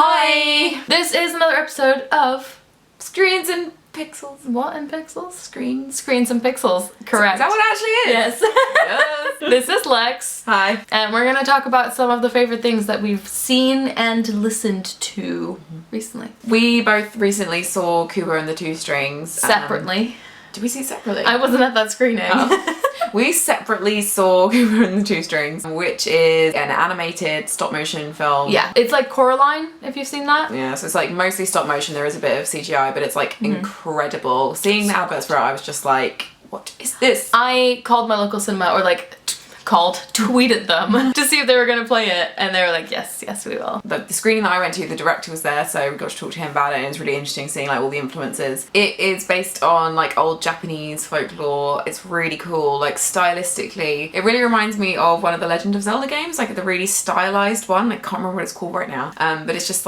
Hi! This is another episode of Screens and Pixels. What in Pixels? Screens and Pixels. Correct. Is that what it actually is? Yes. Yes. This is Lex. Hi. And we're gonna talk about some of the favorite things that we've seen and listened to recently. We both recently saw Kubo and the Two Strings. Separately. Did we see it separately? I wasn't at that screening. Oh. We separately saw Kubo and the Two Strings, which is an animated stop motion film. Yeah, it's like Coraline, if you've seen that. Yeah, so it's like mostly stop motion. There is a bit of CGI, but it's like incredible. Seeing the adverts for it, I was just like, what is this? I called my local cinema, or like tweeted them to see if they were gonna play it, and they were like, yes, we will. The screening that I went to, the director was there, so we got to talk to him about it, and it was really interesting seeing like all the influences. It is based on like old Japanese folklore. It's really cool, like stylistically. It really reminds me of one of the Legend of Zelda games, like the really stylized one. I can't remember what it's called right now. But it's just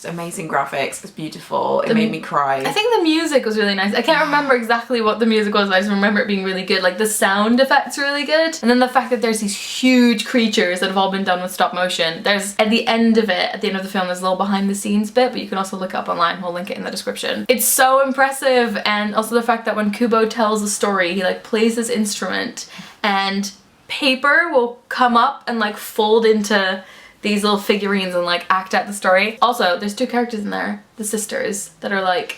amazing graphics. It's beautiful. It made me cry. I think the music was really nice. I can't remember exactly what the music was, but I just remember it being really good. Like the sound effects were really good, and then the fact that there's these huge creatures that have all been done with stop motion. There's at the end of the film, there's a little behind the scenes bit, but you can also look up online. We'll link it in the description. It's so impressive, and also the fact that when Kubo tells a story, he like plays his instrument and paper will come up and like fold into these little figurines and like act out the story. Also, there's two characters in there, the sisters, that are like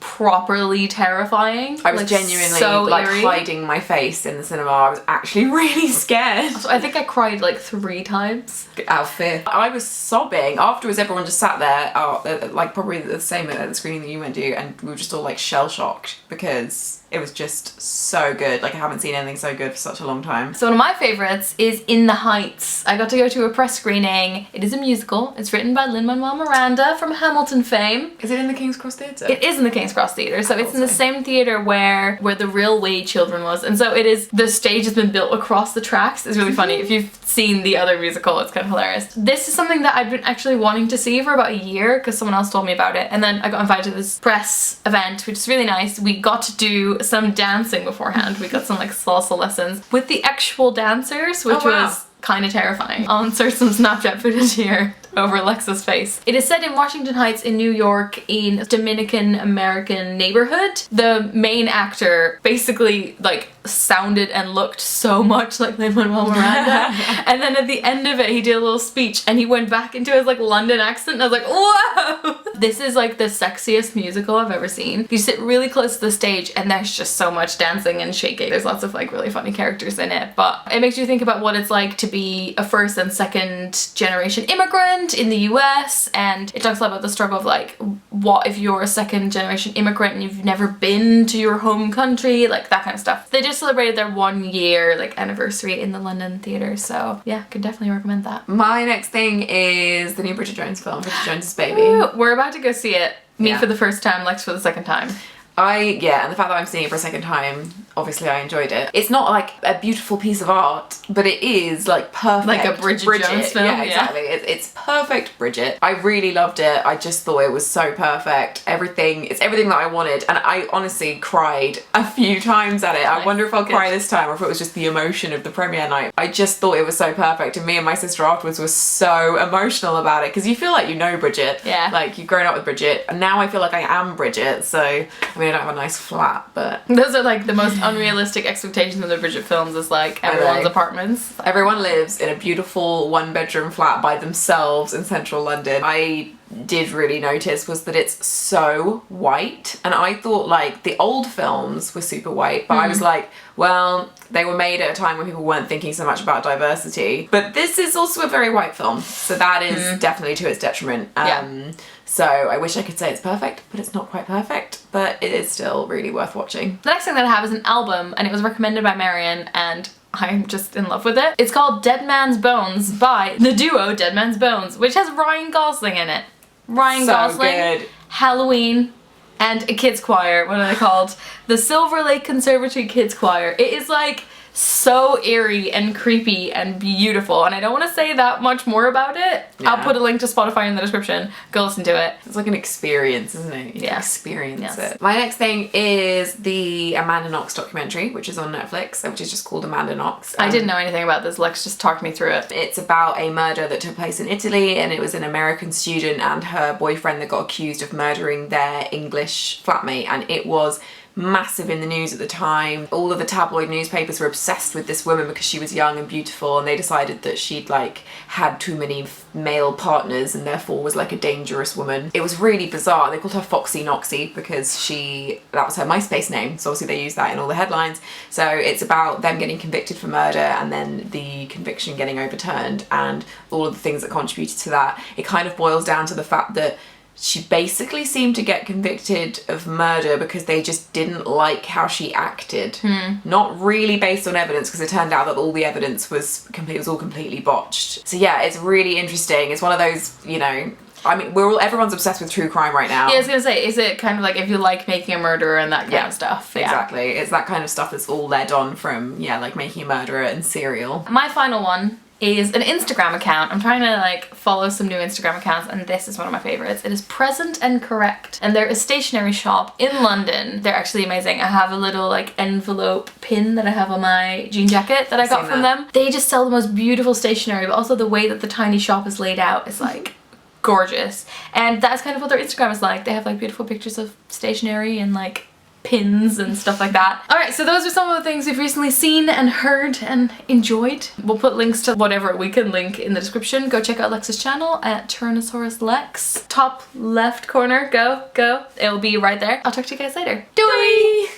properly terrifying. I was like, genuinely so like eerie. hiding my face in the cinema. I was actually really scared. So I think I cried like 3 times. Out of fear. I was sobbing. Afterwards, everyone just sat there, like probably the same at the screening that you went to, and we were just all like shell-shocked because it was just so good. Like I haven't seen anything so good for such a long time. So one of my favorites is In the Heights. I got to go to a press screening. It is a musical. It's written by Lin-Manuel Miranda from Hamilton fame. Is it in the King's Cross Theatre? It is in the King's Cross Theatre. So it's in the same theatre where the Railway Children was. And so it is, the stage has been built across the tracks. It's really funny. If you've seen the other musical, it's kind of hilarious. This is something that I've been actually wanting to see for about a year because someone else told me about it. And then I got invited to this press event, which is really nice. We got to do some dancing beforehand. We got some like salsa lessons with the actual dancers, which was kind of terrifying. I'll insert some Snapchat footage here over Lex's face. It is set in Washington Heights in New York in a Dominican American neighborhood. The main actor basically like sounded and looked so much like Lin-Manuel Miranda. And then at the end of it, he did a little speech and he went back into his like London accent and I was like, whoa! This is like the sexiest musical I've ever seen. You sit really close to the stage and there's just so much dancing and shaking. There's lots of like really funny characters in it, but it makes you think about what it's like to be a first and second generation immigrant in the US, and it talks a lot about the struggle of like, what if you're a second generation immigrant and you've never been to your home country, like that kind of stuff. They just celebrated their 1 year like anniversary in the London theatre, so yeah, could definitely recommend that. My next thing is the new Bridget Jones film, Bridget Jones's Baby. Ooh, we're about to go see it. Me for the first time, Lex for the second time. And the fact that I'm seeing it for a second time, obviously I enjoyed it. It's not like a beautiful piece of art, but it is like perfect. Like a Bridget Jones film. Yeah, exactly. It's perfect Bridget. I really loved it. I just thought it was so perfect. It's everything that I wanted, and I honestly cried a few times at it. Nice. I wonder if I'll cry this time or if it was just the emotion of the premiere night. I just thought it was so perfect, and me and my sister afterwards were so emotional about it because you feel like you know Bridget. Yeah. Like you've grown up with Bridget, and now I feel like I am Bridget. So I mean, I don't have a nice flat, but those are like the most unrealistic expectations of the Bridget films, is like everyone's apartments. Everyone lives in a beautiful 1-bedroom flat by themselves in central London. I did really notice was that it's so white, and I thought like the old films were super white, but I was like, well, they were made at a time when people weren't thinking so much about diversity, but this is also a very white film, so that is definitely to its detriment. So I wish I could say it's perfect, but it's not quite perfect, but it is still really worth watching. The next thing that I have is an album, and it was recommended by Marion, and I'm just in love with it. It's called Dead Man's Bones by the duo Dead Man's Bones, which has Ryan Gosling in it. Ryan Gosling, good. Halloween, and a kids choir. What are they called? The Silver Lake Conservatory Kids Choir. It is like so eerie and creepy and beautiful, and I don't want to say that much more about it. Yeah. I'll put a link to Spotify in the description. Go listen to it. It's like an experience, isn't it? You Yeah. experience it. My next thing is the Amanda Knox documentary, which is on Netflix, which is just called Amanda Knox. I didn't know anything about this. Lex just talked me through it. It's about a murder that took place in Italy, and it was an American student and her boyfriend that got accused of murdering their English flatmate, and it was massive in the news at the time. All of the tabloid newspapers were obsessed with this woman because she was young and beautiful, and they decided that she'd like had too many male partners and therefore was like a dangerous woman. It was really bizarre. They called her Foxy Knoxy because that was her MySpace name, so obviously they used that in all the headlines. So it's about them getting convicted for murder and then the conviction getting overturned and all of the things that contributed to that. It kind of boils down to the fact that she basically seemed to get convicted of murder because they just didn't like how she acted. Not really based on evidence, because it turned out that all the evidence was all completely botched. So yeah, it's really interesting. It's one of those, you know, I mean, everyone's obsessed with true crime right now. Yeah, I was gonna say, is it kind of like if you like Making a Murderer and that kind of stuff? Yeah. Exactly. It's that kind of stuff that's all led on from, yeah, like Making a Murderer and Serial. My final one is an Instagram account. I'm trying to like follow some new Instagram accounts, and this is one of my favorites. It is Present and Correct, and they're a stationery shop in London. They're actually amazing. I have a little like envelope pin that I have on my jean jacket that I got from them. They just sell the most beautiful stationery, but also the way that the tiny shop is laid out is like gorgeous. And that's kind of what their Instagram is like. They have like beautiful pictures of stationery and like pins and stuff like that. Alright, so those are some of the things we've recently seen and heard and enjoyed. We'll put links to whatever we can link in the description. Go check out Lex's channel at Tyrannosaurus Lex. Top left corner, go. It'll be right there. I'll talk to you guys later. Doei!